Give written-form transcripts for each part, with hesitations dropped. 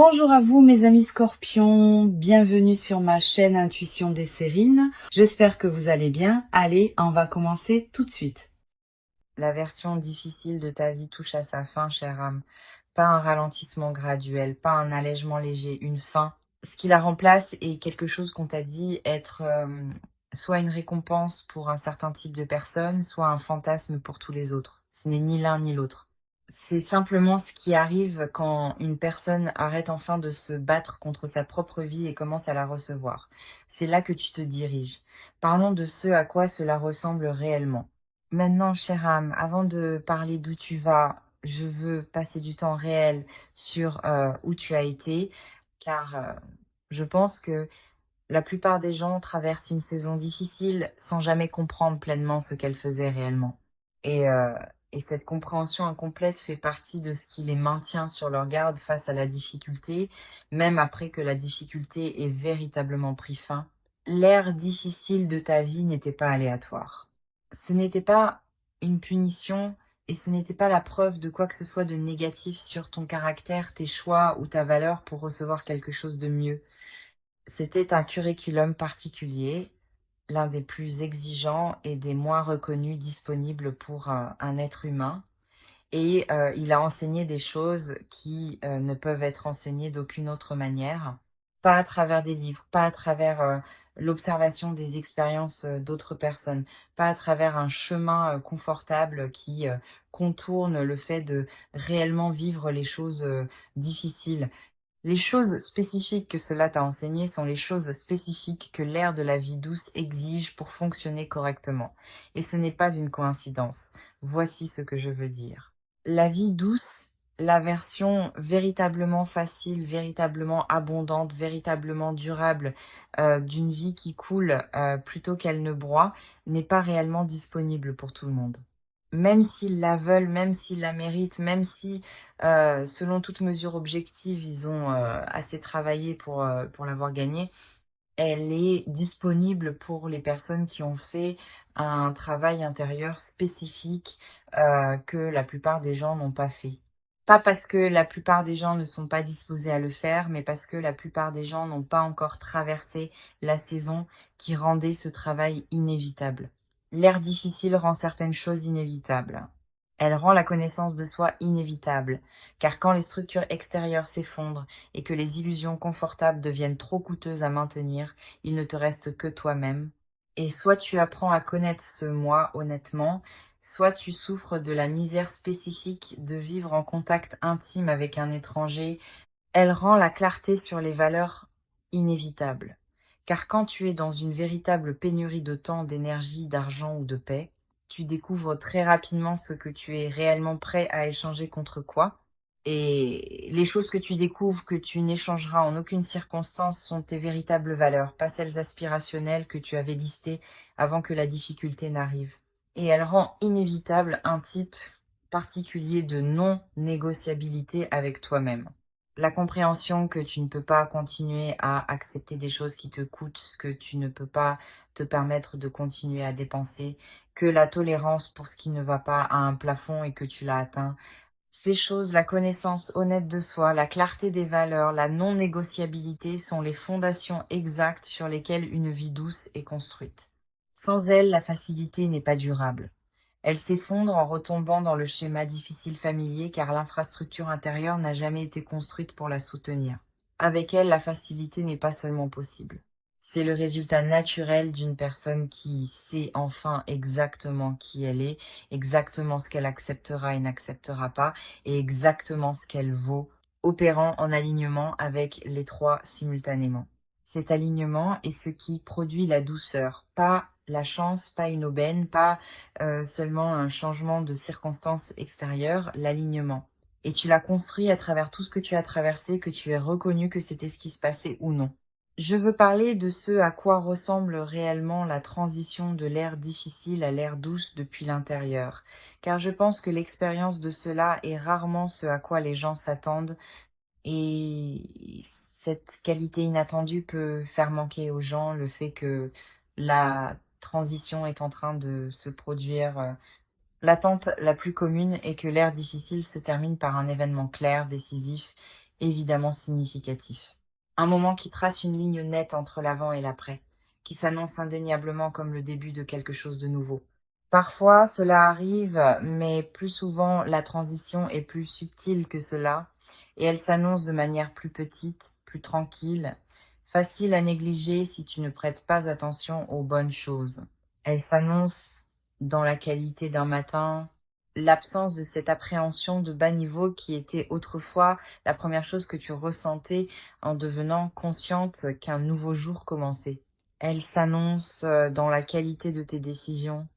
Bonjour à vous mes amis scorpions, bienvenue sur ma chaîne Intuition des Sérines. J'espère que vous allez bien. Allez, on va commencer tout de suite. La version difficile de ta vie touche à sa fin, chère âme. Pas un ralentissement graduel, pas un allègement léger, une fin. Ce qui la remplace est quelque chose qu'on t'a dit être soit une récompense pour un certain type de personne, soit un fantasme pour tous les autres. Ce n'est ni l'un ni l'autre. C'est simplement ce qui arrive quand une personne arrête enfin de se battre contre sa propre vie et commence à la recevoir. C'est là que tu te diriges. Parlons de ce à quoi cela ressemble réellement. Maintenant, chère âme, avant de parler d'où tu vas, je veux passer du temps réel sur où tu as été, car je pense que la plupart des gens traversent une saison difficile sans jamais comprendre pleinement ce qu'elle faisait réellement. Et, euh, et cette compréhension incomplète fait partie de ce qui les maintient sur leur garde face à la difficulté, même après que la difficulté ait véritablement pris fin. L'ère difficile de ta vie n'était pas aléatoire. Ce n'était pas une punition et ce n'était pas la preuve de quoi que ce soit de négatif sur ton caractère, tes choix ou ta valeur pour recevoir quelque chose de mieux. C'était un curriculum particulier, l'un des plus exigeants et des moins reconnus disponibles pour un être humain. Et il a enseigné des choses qui ne peuvent être enseignées d'aucune autre manière. Pas à travers des livres, pas à travers l'observation des expériences d'autres personnes, pas à travers un chemin confortable qui contourne le fait de réellement vivre les choses difficiles. Les choses spécifiques que cela t'a enseigné sont les choses spécifiques que l'ère de la vie douce exige pour fonctionner correctement. Et ce n'est pas une coïncidence. Voici ce que je veux dire. La vie douce, la version véritablement facile, véritablement abondante, véritablement durable d'une vie qui coule plutôt qu'elle ne broie, n'est pas réellement disponible pour tout le monde. Même s'ils la veulent, même s'ils la méritent, même si, selon toute mesure objective, ils ont assez travaillé pour l'avoir gagnée, elle est disponible pour les personnes qui ont fait un travail intérieur spécifique que la plupart des gens n'ont pas fait. Pas parce que la plupart des gens ne sont pas disposés à le faire, mais parce que la plupart des gens n'ont pas encore traversé la saison qui rendait ce travail inévitable. L'ère difficile rend certaines choses inévitables. Elle rend la connaissance de soi inévitable, car quand les structures extérieures s'effondrent et que les illusions confortables deviennent trop coûteuses à maintenir, il ne te reste que toi-même. Et soit tu apprends à connaître ce moi honnêtement, soit tu souffres de la misère spécifique de vivre en contact intime avec un étranger. Elle rend la clarté sur les valeurs inévitables. Car quand tu es dans une véritable pénurie de temps, d'énergie, d'argent ou de paix, tu découvres très rapidement ce que tu es réellement prêt à échanger contre quoi. Et les choses que tu découvres que tu n'échangeras en aucune circonstance sont tes véritables valeurs, pas celles aspirationnelles que tu avais listées avant que la difficulté n'arrive. Et elle rend inévitable un type particulier de non-négociabilité avec toi-même. La compréhension que tu ne peux pas continuer à accepter des choses qui te coûtent, que tu ne peux pas te permettre de continuer à dépenser, que la tolérance pour ce qui ne va pas a un plafond et que tu l'as atteint. Ces choses, la connaissance honnête de soi, la clarté des valeurs, la non-négociabilité sont les fondations exactes sur lesquelles une vie douce est construite. Sans elles, la facilité n'est pas durable. Elle s'effondre en retombant dans le schéma difficile familier car l'infrastructure intérieure n'a jamais été construite pour la soutenir. Avec elle, la facilité n'est pas seulement possible. C'est le résultat naturel d'une personne qui sait enfin exactement qui elle est, exactement ce qu'elle acceptera et n'acceptera pas, et exactement ce qu'elle vaut, opérant en alignement avec les trois simultanément. Cet alignement est ce qui produit la douceur, pas la chance, pas une aubaine, pas seulement un changement de circonstances extérieures, l'alignement. Et tu l'as construit à travers tout ce que tu as traversé, que tu aies reconnu que c'était ce qui se passait ou non. Je veux parler de ce à quoi ressemble réellement la transition de l'ère difficile à l'ère douce depuis l'intérieur, car je pense que l'expérience de cela est rarement ce à quoi les gens s'attendent, et cette qualité inattendue peut faire manquer aux gens le fait que la transition est en train de se produire. L'attente la plus commune est que l'ère difficile se termine par un événement clair, décisif, évidemment significatif. Un moment qui trace une ligne nette entre l'avant et l'après, qui s'annonce indéniablement comme le début de quelque chose de nouveau. Parfois, cela arrive, mais plus souvent, la transition est plus subtile que cela, et elle s'annonce de manière plus petite, plus tranquille, facile à négliger si tu ne prêtes pas attention aux bonnes choses. Elle s'annonce dans la qualité d'un matin, l'absence de cette appréhension de bas niveau qui était autrefois la première chose que tu ressentais en devenant consciente qu'un nouveau jour commençait. Elle s'annonce dans la qualité de tes décisions,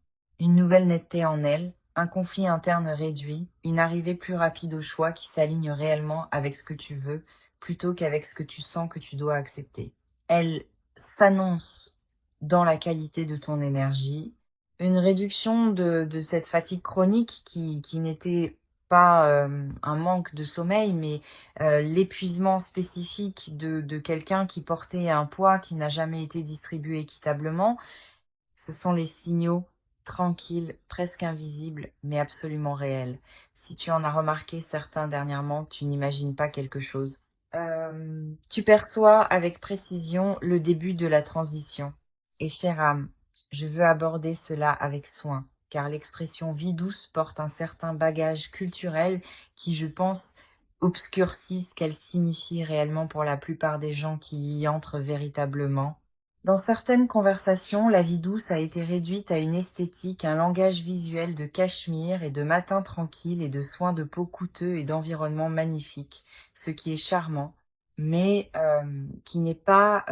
une nouvelle netteté en elle, un conflit interne réduit, une arrivée plus rapide au choix qui s'aligne réellement avec ce que tu veux plutôt qu'avec ce que tu sens que tu dois accepter. Elle s'annonce dans la qualité de ton énergie, une réduction de cette fatigue chronique qui n'était pas un manque de sommeil, mais l'épuisement spécifique de quelqu'un qui portait un poids qui n'a jamais été distribué équitablement. Ce sont les signaux tranquilles, presque invisibles, mais absolument réels. Si tu en as remarqué certains dernièrement, tu n'imagines pas quelque chose. Tu perçois avec précision le début de la transition. Et chère âme, je veux aborder cela avec soin, car l'expression vie douce porte un certain bagage culturel qui, je pense, obscurcit ce qu'elle signifie réellement pour la plupart des gens qui y entrent véritablement. Dans certaines conversations, la vie douce a été réduite à une esthétique, un langage visuel de cachemire et de matins tranquilles et de soins de peau coûteux et d'environnement magnifique, ce qui est charmant, mais qui n'est pas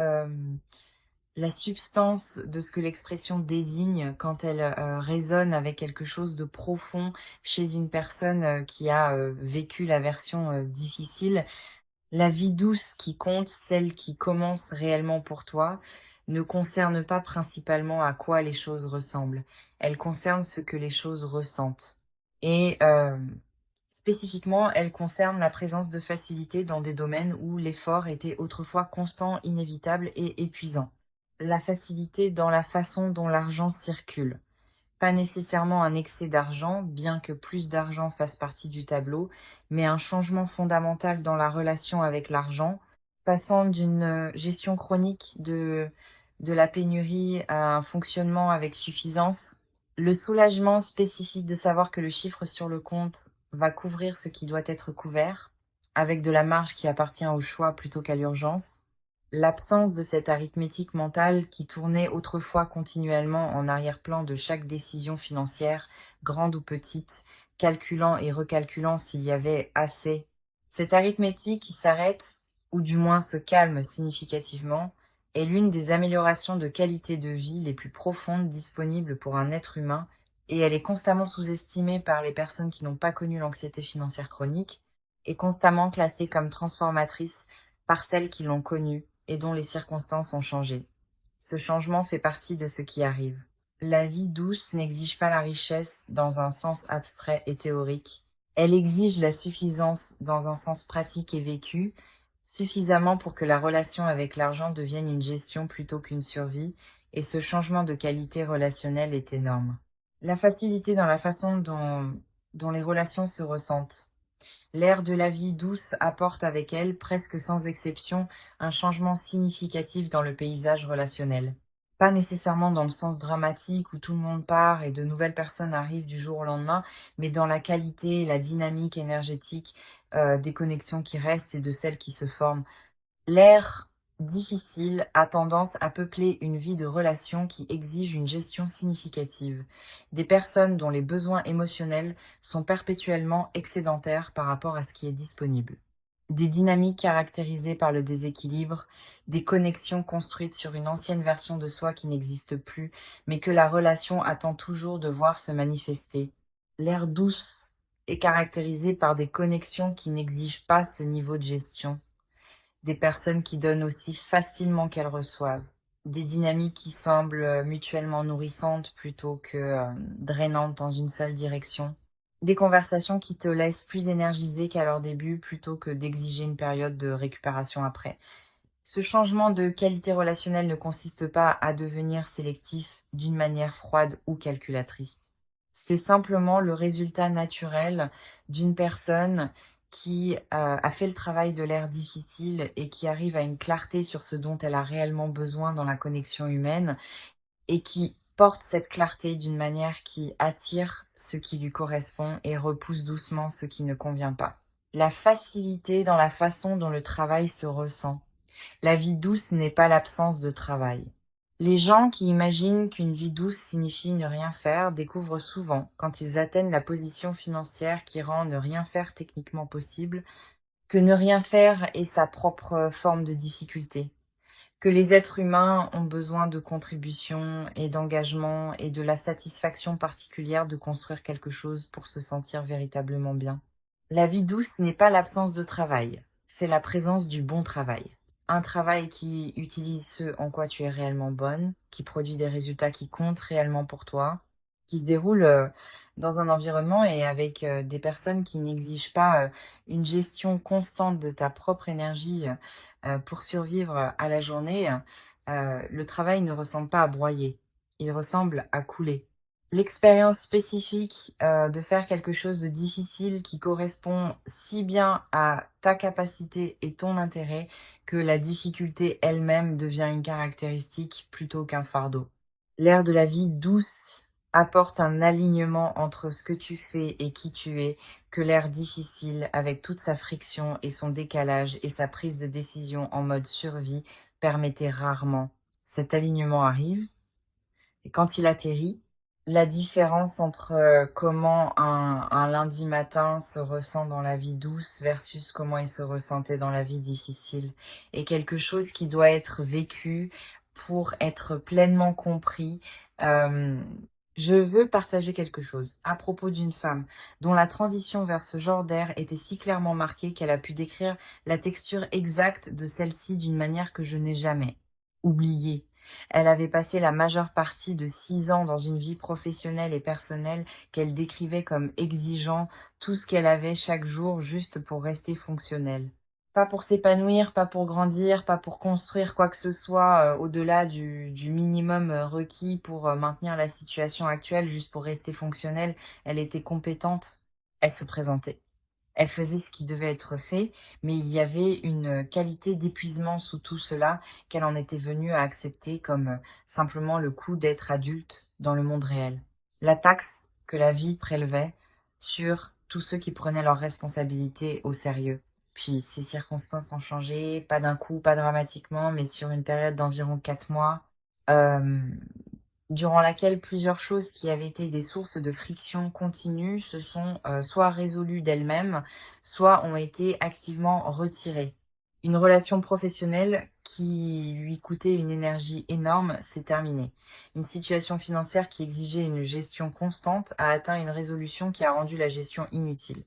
la substance de ce que l'expression désigne quand elle résonne avec quelque chose de profond chez une personne qui a vécu la version difficile. La vie douce qui compte, celle qui commence réellement pour toi, ne concerne pas principalement à quoi les choses ressemblent. Elle concerne ce que les choses ressentent. Et spécifiquement, elle concerne la présence de facilité dans des domaines où l'effort était autrefois constant, inévitable et épuisant. La facilité dans la façon dont l'argent circule. Pas nécessairement un excès d'argent, bien que plus d'argent fasse partie du tableau, mais un changement fondamental dans la relation avec l'argent, passant d'une gestion chronique de la pénurie à un fonctionnement avec suffisance. Le soulagement spécifique de savoir que le chiffre sur le compte va couvrir ce qui doit être couvert, avec de la marge qui appartient au choix plutôt qu'à l'urgence. L'absence de cette arithmétique mentale qui tournait autrefois continuellement en arrière-plan de chaque décision financière, grande ou petite, calculant et recalculant s'il y avait assez. Cette arithmétique qui s'arrête, ou du moins se calme significativement, est l'une des améliorations de qualité de vie les plus profondes disponibles pour un être humain, et elle est constamment sous-estimée par les personnes qui n'ont pas connu l'anxiété financière chronique, et constamment classée comme transformatrice par celles qui l'ont connue et dont les circonstances ont changé. Ce changement fait partie de ce qui arrive. La vie douce n'exige pas la richesse dans un sens abstrait et théorique. Elle exige la suffisance dans un sens pratique et vécu, suffisamment pour que la relation avec l'argent devienne une gestion plutôt qu'une survie, et ce changement de qualité relationnelle est énorme. La facilité dans la façon dont les relations se ressentent. L'ère de la vie douce apporte avec elle, presque sans exception, un changement significatif dans le paysage relationnel. Pas nécessairement dans le sens dramatique où tout le monde part et de nouvelles personnes arrivent du jour au lendemain, mais dans la qualité et la dynamique énergétique des connexions qui restent et de celles qui se forment. L'ère difficile a tendance à peupler une vie de relations qui exige une gestion significative. Des personnes dont les besoins émotionnels sont perpétuellement excédentaires par rapport à ce qui est disponible. Des dynamiques caractérisées par le déséquilibre, des connexions construites sur une ancienne version de soi qui n'existe plus, mais que la relation attend toujours de voir se manifester. L'ère douce est caractérisée par des connexions qui n'exigent pas ce niveau de gestion. Des personnes qui donnent aussi facilement qu'elles reçoivent, des dynamiques qui semblent mutuellement nourrissantes plutôt que drainantes dans une seule direction, des conversations qui te laissent plus énergisé qu'à leur début plutôt que d'exiger une période de récupération après. Ce changement de qualité relationnelle ne consiste pas à devenir sélectif d'une manière froide ou calculatrice. C'est simplement le résultat naturel d'une personne qui a fait le travail de l'air difficile et qui arrive à une clarté sur ce dont elle a réellement besoin dans la connexion humaine et qui porte cette clarté d'une manière qui attire ce qui lui correspond et repousse doucement ce qui ne convient pas. La facilité dans la façon dont le travail se ressent. La vie douce n'est pas l'absence de travail. Les gens qui imaginent qu'une vie douce signifie ne rien faire découvrent souvent, quand ils atteignent la position financière qui rend ne rien faire techniquement possible, que ne rien faire est sa propre forme de difficulté, que les êtres humains ont besoin de contribution et d'engagement et de la satisfaction particulière de construire quelque chose pour se sentir véritablement bien. La vie douce n'est pas l'absence de travail, c'est la présence du bon travail. Un travail qui utilise ce en quoi tu es réellement bonne, qui produit des résultats qui comptent réellement pour toi, qui se déroule dans un environnement et avec des personnes qui n'exigent pas une gestion constante de ta propre énergie pour survivre à la journée. Le travail ne ressemble pas à broyer, il ressemble à couler. L'expérience spécifique de faire quelque chose de difficile qui correspond si bien à ta capacité et ton intérêt que la difficulté elle-même devient une caractéristique plutôt qu'un fardeau. L'air de la vie douce apporte un alignement entre ce que tu fais et qui tu es, que l'air difficile, avec toute sa friction et son décalage et sa prise de décision en mode survie, permettait rarement. Cet alignement arrive, et quand il atterrit, la différence entre comment un lundi matin se ressent dans la vie douce versus comment il se ressentait dans la vie difficile est quelque chose qui doit être vécu pour être pleinement compris. Je veux partager quelque chose à propos d'une femme dont la transition vers ce genre d'air était si clairement marquée qu'elle a pu décrire la texture exacte de celle-ci d'une manière que je n'ai jamais oubliée. Elle avait passé la majeure partie de 6 ans dans une vie professionnelle et personnelle qu'elle décrivait comme exigeant tout ce qu'elle avait chaque jour juste pour rester fonctionnelle. Pas pour s'épanouir, pas pour grandir, pas pour construire quoi que ce soit au-delà du minimum requis pour maintenir la situation actuelle, juste pour rester fonctionnelle. Elle était compétente, elle se présentait. Elle faisait ce qui devait être fait, mais il y avait une qualité d'épuisement sous tout cela qu'elle en était venue à accepter comme simplement le coût d'être adulte dans le monde réel. La taxe que la vie prélevait sur tous ceux qui prenaient leurs responsabilités au sérieux. Puis ces circonstances ont changé, pas d'un coup, pas dramatiquement, mais sur une période d'environ 4 mois. Euh, Durant laquelle plusieurs choses qui avaient été des sources de friction continue se sont soit résolues d'elles-mêmes, soit ont été activement retirées. Une relation professionnelle qui lui coûtait une énergie énorme s'est terminée. Une situation financière qui exigeait une gestion constante a atteint une résolution qui a rendu la gestion inutile.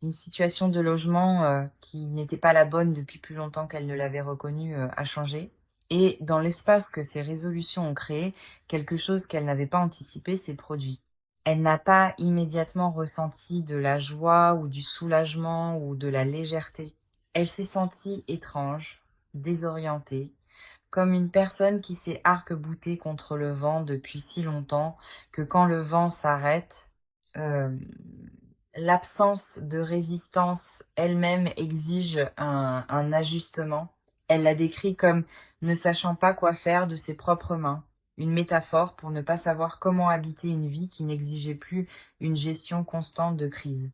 Une situation de logement qui n'était pas la bonne depuis plus longtemps qu'elle ne l'avait reconnue a changé. Et dans l'espace que ces résolutions ont créé, quelque chose qu'elle n'avait pas anticipé s'est produit. Elle n'a pas immédiatement ressenti de la joie ou du soulagement ou de la légèreté. Elle s'est sentie étrange, désorientée, comme une personne qui s'est arc-boutée contre le vent depuis si longtemps que quand le vent s'arrête, euh, l'absence de résistance elle-même exige un ajustement. Elle l'a décrit comme ne sachant pas quoi faire de ses propres mains, une métaphore pour ne pas savoir comment habiter une vie qui n'exigeait plus une gestion constante de crise.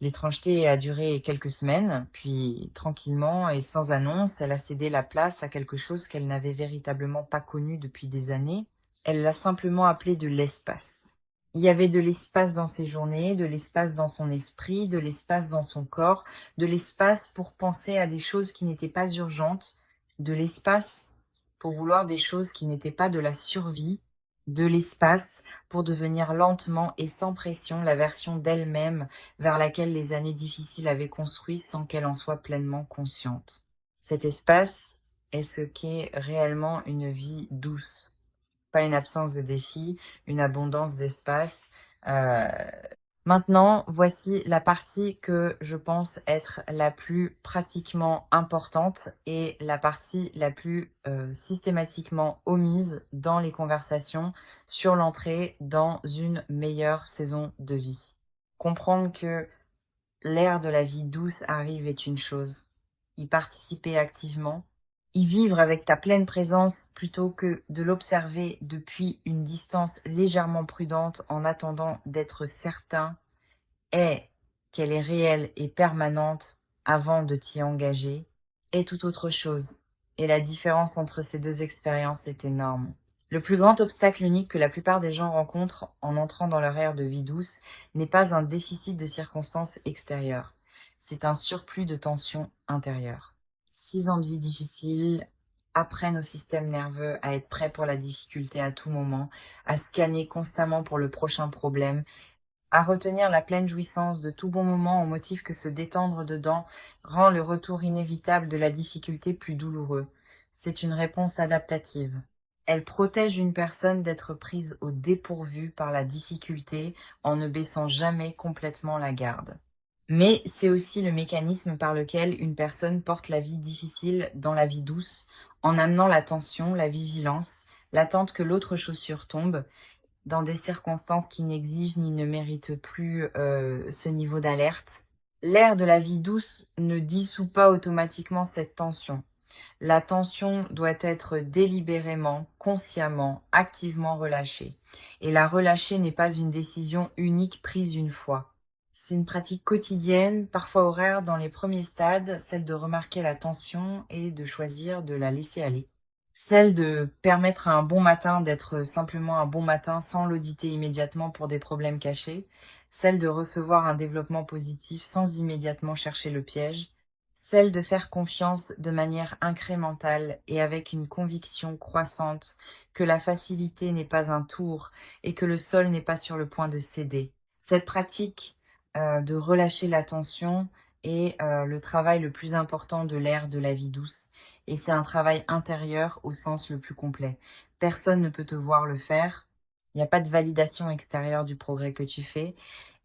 L'étrangeté a duré quelques semaines, puis tranquillement et sans annonce, elle a cédé la place à quelque chose qu'elle n'avait véritablement pas connu depuis des années. Elle l'a simplement appelé de l'espace. Il y avait de l'espace dans ses journées, de l'espace dans son esprit, de l'espace dans son corps, de l'espace pour penser à des choses qui n'étaient pas urgentes, de l'espace pour vouloir des choses qui n'étaient pas de la survie, de l'espace pour devenir lentement et sans pression la version d'elle-même vers laquelle les années difficiles avaient construit sans qu'elle en soit pleinement consciente. Cet espace est ce qu'est réellement une vie douce. Pas une absence de défis, une abondance d'espace. Euh, Maintenant, voici la partie que je pense être la plus pratiquement importante et la partie la plus systématiquement omise dans les conversations sur l'entrée dans une meilleure saison de vie. Comprendre que l'ère de la vie douce arrive est une chose. Y participer activement, y vivre avec ta pleine présence plutôt que de l'observer depuis une distance légèrement prudente en attendant d'être certain est qu'elle est réelle et permanente avant de t'y engager, est tout autre chose. Et la différence entre ces deux expériences est énorme. Le plus grand obstacle unique que la plupart des gens rencontrent en entrant dans leur ère de vie douce n'est pas un déficit de circonstances extérieures. C'est un surplus de tension intérieure. 6 ans de vie difficile apprennent au système nerveux à être prêt pour la difficulté à tout moment, à scanner constamment pour le prochain problème, à retenir la pleine jouissance de tout bon moment au motif que se détendre dedans rend le retour inévitable de la difficulté plus douloureux. C'est une réponse adaptative. Elle protège une personne d'être prise au dépourvu par la difficulté en ne baissant jamais complètement la garde. Mais c'est aussi le mécanisme par lequel une personne porte la vie difficile dans la vie douce, en amenant l'attention, la vigilance, l'attente que l'autre chaussure tombe, dans des circonstances qui n'exigent ni ne méritent plus ce niveau d'alerte. L'ère de la vie douce ne dissout pas automatiquement cette tension. La tension doit être délibérément, consciemment, activement relâchée. Et la relâcher n'est pas une décision unique prise une fois. C'est une pratique quotidienne, parfois horaire dans les premiers stades, celle de remarquer la tension et de choisir de la laisser aller. Celle de permettre à un bon matin d'être simplement un bon matin sans l'auditer immédiatement pour des problèmes cachés. Celle de recevoir un développement positif sans immédiatement chercher le piège. Celle de faire confiance de manière incrémentale et avec une conviction croissante que la facilité n'est pas un tour et que le sol n'est pas sur le point de céder. Cette pratique de relâcher la tension est le travail le plus important de l'ère de la vie douce. Et c'est un travail intérieur au sens le plus complet. Personne ne peut te voir le faire. Il n'y a pas de validation extérieure du progrès que tu fais.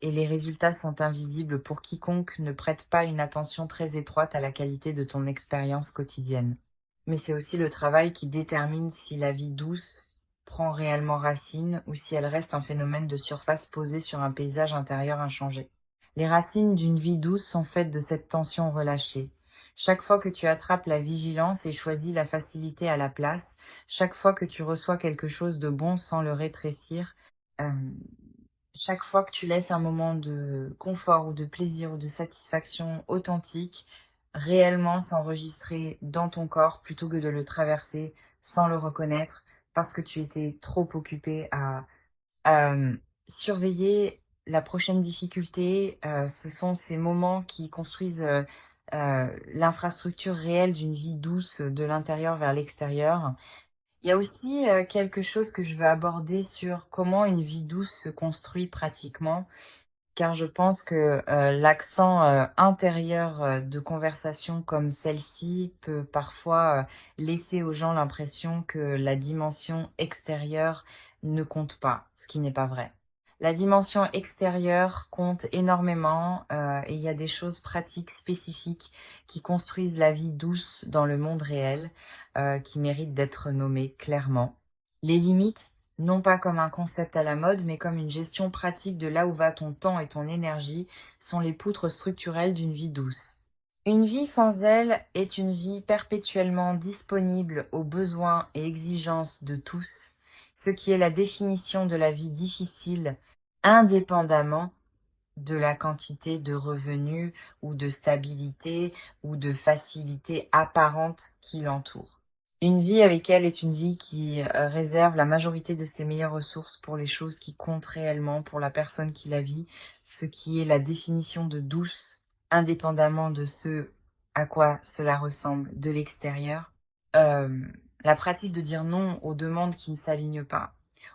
Et les résultats sont invisibles pour quiconque ne prête pas une attention très étroite à la qualité de ton expérience quotidienne. Mais c'est aussi le travail qui détermine si la vie douce prend réellement racine ou si elle reste un phénomène de surface posé sur un paysage intérieur inchangé. Les racines d'une vie douce sont faites de cette tension relâchée. Chaque fois que tu attrapes la vigilance et choisis la facilité à la place, chaque fois que tu reçois quelque chose de bon sans le rétrécir, chaque fois que tu laisses un moment de confort ou de plaisir ou de satisfaction authentique, réellement s'enregistrer dans ton corps plutôt que de le traverser sans le reconnaître parce que tu étais trop occupé à surveiller la prochaine difficulté. Ce sont ces moments qui construisent l'infrastructure réelle d'une vie douce de l'intérieur vers l'extérieur. Il y a aussi quelque chose que je veux aborder sur comment une vie douce se construit pratiquement, car je pense que l'accent intérieur de conversation comme celle-ci peut parfois laisser aux gens l'impression que la dimension extérieure ne compte pas, ce qui n'est pas vrai. La dimension extérieure compte énormément et il y a des choses pratiques spécifiques qui construisent la vie douce dans le monde réel qui méritent d'être nommées clairement. Les limites, non pas comme un concept à la mode, mais comme une gestion pratique de là où va ton temps et ton énergie, sont les poutres structurelles d'une vie douce. Une vie sans elle est une vie perpétuellement disponible aux besoins et exigences de tous, ce qui est la définition de la vie difficile, indépendamment de la quantité de revenus ou de stabilité ou de facilité apparente qui l'entoure. Une vie avec elle est une vie qui réserve la majorité de ses meilleures ressources pour les choses qui comptent réellement pour la personne qui la vit, ce qui est la définition de douce, indépendamment de ce à quoi cela ressemble de l'extérieur. La pratique de dire non aux demandes qui ne s'alignent pas,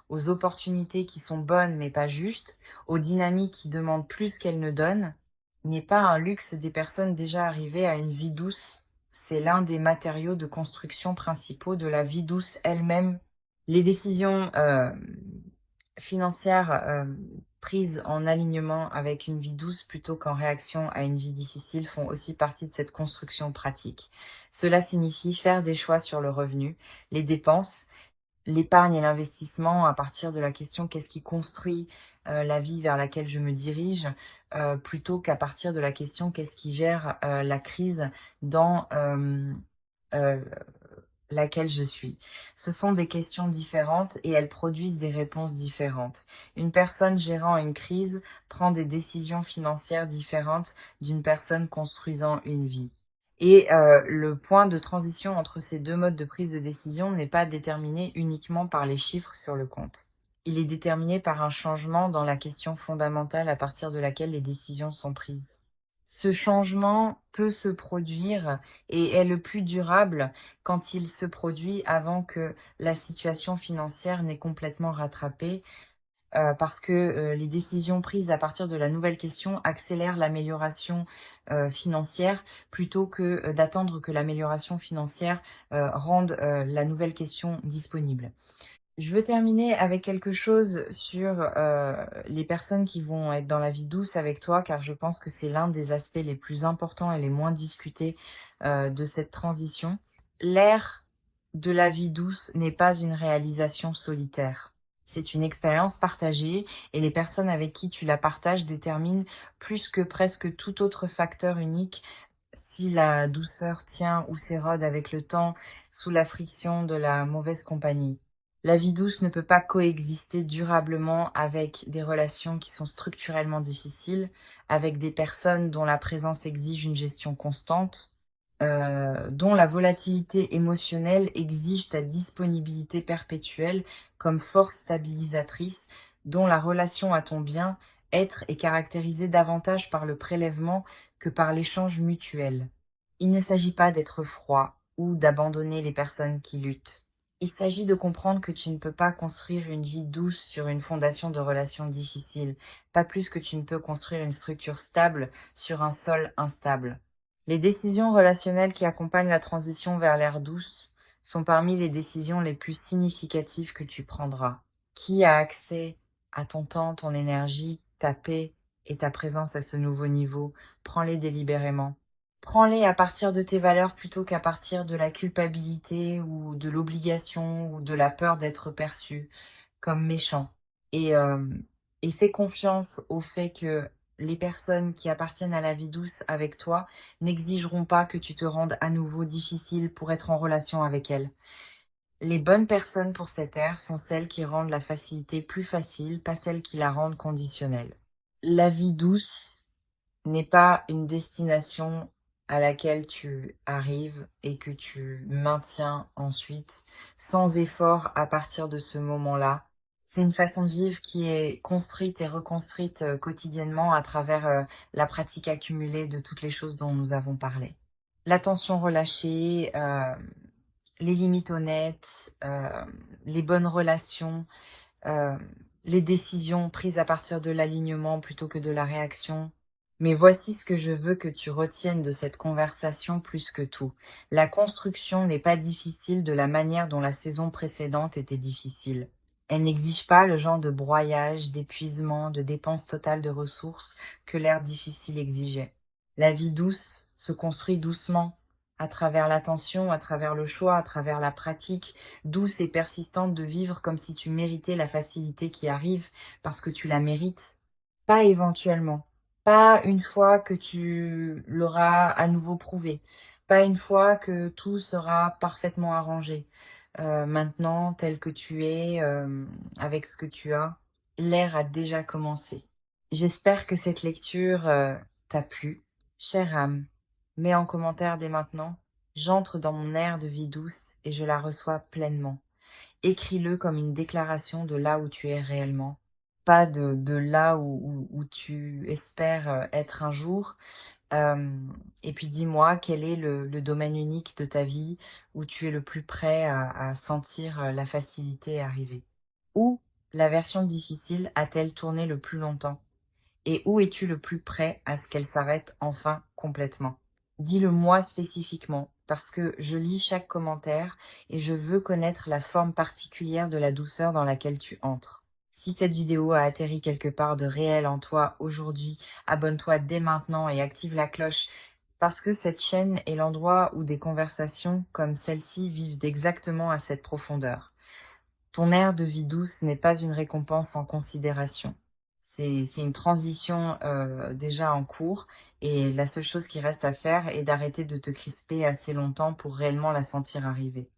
aux opportunités qui sont bonnes mais pas justes, aux dynamiques qui demandent plus qu'elles ne donnent, n'est pas un luxe des personnes déjà arrivées à une vie douce. C'est l'un des matériaux de construction principaux de la vie douce elle-même. Les décisions financières prises en alignement avec une vie douce plutôt qu'en réaction à une vie difficile font aussi partie de cette construction pratique. Cela signifie faire des choix sur le revenu, les dépenses, l'épargne et l'investissement à partir de la question qu'est-ce qui construit la vie vers laquelle je me dirige, plutôt qu'à partir de la question qu'est-ce qui gère la crise dans euh, laquelle je suis. Ce sont des questions différentes et elles produisent des réponses différentes. Une personne gérant une crise prend des décisions financières différentes d'une personne construisant une vie. Et le point de transition entre ces deux modes de prise de décision n'est pas déterminé uniquement par les chiffres sur le compte. Il est déterminé par un changement dans la question fondamentale à partir de laquelle les décisions sont prises. Ce changement peut se produire et est le plus durable quand il se produit avant que la situation financière n'ait complètement rattrapé, parce que les décisions prises à partir de la nouvelle question accélèrent l'amélioration financière plutôt que d'attendre que l'amélioration financière rende la nouvelle question disponible. Je veux terminer avec quelque chose sur les personnes qui vont être dans la vie douce avec toi, car je pense que c'est l'un des aspects les plus importants et les moins discutés de cette transition. L'ère de la vie douce n'est pas une réalisation solitaire. C'est une expérience partagée et les personnes avec qui tu la partages déterminent plus que presque tout autre facteur unique si la douceur tient ou s'érode avec le temps sous la friction de la mauvaise compagnie. La vie douce ne peut pas coexister durablement avec des relations qui sont structurellement difficiles, avec des personnes dont la présence exige une gestion constante, dont la volatilité émotionnelle exige ta disponibilité perpétuelle comme force stabilisatrice, dont la relation à ton bien-être est caractérisée davantage par le prélèvement que par l'échange mutuel. Il ne s'agit pas d'être froid ou d'abandonner les personnes qui luttent. Il s'agit de comprendre que tu ne peux pas construire une vie douce sur une fondation de relations difficiles, pas plus que tu ne peux construire une structure stable sur un sol instable. Les décisions relationnelles qui accompagnent la transition vers l'ère douce sont parmi les décisions les plus significatives que tu prendras. Qui a accès à ton temps, ton énergie, ta paix et ta présence à ce nouveau niveau? Prends-les délibérément. Prends-les à partir de tes valeurs plutôt qu'à partir de la culpabilité ou de l'obligation ou de la peur d'être perçu comme méchant. Et, euh, et fais confiance au fait que les personnes qui appartiennent à la vie douce avec toi n'exigeront pas que tu te rendes à nouveau difficile pour être en relation avec elles. Les bonnes personnes pour cette ère sont celles qui rendent la facilité plus facile, pas celles qui la rendent conditionnelle. La vie douce n'est pas une destination à laquelle tu arrives et que tu maintiens ensuite sans effort à partir de ce moment-là. C'est une façon de vivre qui est construite et reconstruite quotidiennement à travers la pratique accumulée de toutes les choses dont nous avons parlé. L'attention relâchée, les limites honnêtes, les bonnes relations, euh, les décisions prises à partir de l'alignement plutôt que de la réaction. Mais voici ce que je veux que tu retiennes de cette conversation plus que tout. La construction n'est pas difficile de la manière dont la saison précédente était difficile. Elle n'exige pas le genre de broyage, d'épuisement, de dépense totale de ressources que l'ère difficile exigeait. La vie douce se construit doucement, à travers l'attention, à travers le choix, à travers la pratique, douce et persistante de vivre comme si tu méritais la facilité qui arrive parce que tu la mérites, pas éventuellement, pas une fois que tu l'auras à nouveau prouvé, pas une fois que tout sera parfaitement arrangé. Maintenant, tel que tu es, avec ce que tu as, l'ère a déjà commencé. J'espère que cette lecture t'a plu. Chère âme, mets en commentaire dès maintenant. J'entre dans mon ère de vie douce et je la reçois pleinement. Écris-le comme une déclaration de là où tu es réellement, pas de là où tu espères être un jour. Euh, et puis dis-moi quel est le domaine unique de ta vie où tu es le plus prêt à sentir la facilité arriver. Où la version difficile a-t-elle tourné le plus longtemps? Et où es-tu le plus prêt à ce qu'elle s'arrête enfin complètement? Dis-le moi spécifiquement, parce que je lis chaque commentaire et je veux connaître la forme particulière de la douceur dans laquelle tu entres. Si cette vidéo a atterri quelque part de réel en toi aujourd'hui, abonne-toi dès maintenant et active la cloche, parce que cette chaîne est l'endroit où des conversations comme celle-ci vivent exactement à cette profondeur. Ton air de vie douce n'est pas une récompense sans considération. c'est une transition déjà en cours et la seule chose qui reste à faire est d'arrêter de te crisper assez longtemps pour réellement la sentir arriver.